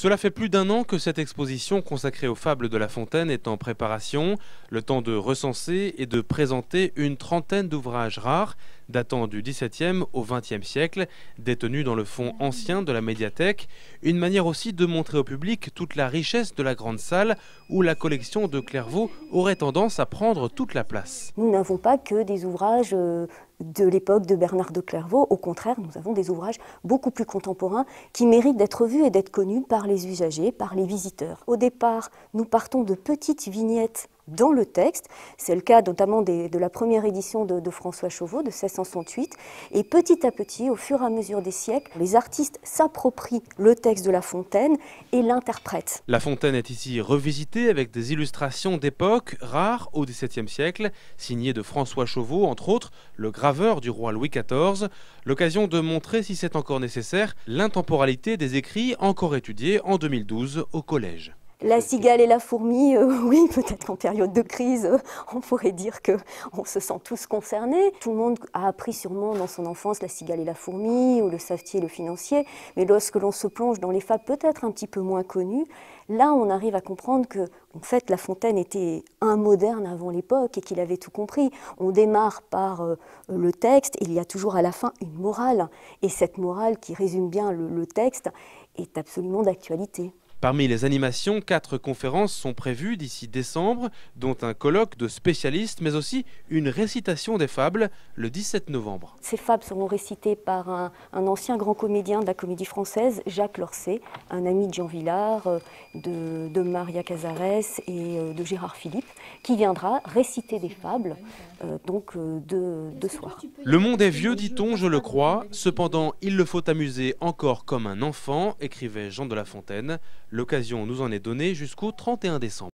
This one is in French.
Cela fait plus d'un an que cette exposition consacrée aux fables de La Fontaine est en préparation, le temps de recenser et de présenter une trentaine d'ouvrages rares, datant du XVIIe au XXe siècle, détenus dans le fonds ancien de la médiathèque, une manière aussi de montrer au public toute la richesse de la grande salle où la collection de Clairvaux aurait tendance à prendre toute la place. Nous n'avons pas que des ouvrages de l'époque de Bernard de Clairvaux. Au contraire, nous avons des ouvrages beaucoup plus contemporains qui méritent d'être vus et d'être connus par les usagers, par les visiteurs. Au départ, nous partons de petites vignettes dans le texte. C'est le cas notamment de la première édition de François Chauveau de 1668. Et petit à petit, au fur et à mesure des siècles, les artistes s'approprient le texte de La Fontaine et l'interprètent. La Fontaine est ici revisitée avec des illustrations d'époque rares au XVIIe siècle, signées de François Chauveau, entre autres, le graveur du roi Louis XIV. L'occasion de montrer, si c'est encore nécessaire, l'intemporalité des écrits encore étudiés en 2012 au collège. La cigale et la fourmi, oui, peut-être qu'en période de crise, on pourrait dire qu'on se sent tous concernés. Tout le monde a appris sûrement dans son enfance la cigale et la fourmi, ou le savetier et le financier, mais lorsque l'on se plonge dans les fables peut-être un petit peu moins connues, là on arrive à comprendre que, en fait, La Fontaine était un moderne avant l'époque et qu'il avait tout compris. On démarre par le texte, il y a toujours à la fin une morale, et cette morale qui résume bien le texte est absolument d'actualité. Parmi les animations, 4 conférences sont prévues d'ici décembre, dont un colloque de spécialistes, mais aussi une récitation des fables le 17 novembre. Ces fables seront récitées par un ancien grand comédien de la Comédie Française, Jacques Lorset, un ami de Jean Vilar, de Maria Casares et de Gérard Philippe, qui viendra réciter des fables deux soirs. Le monde est vieux, dit-on, je le crois. Cependant, il le faut amuser encore comme un enfant, écrivait Jean de La Fontaine. L'occasion nous en est donnée jusqu'au 31 décembre.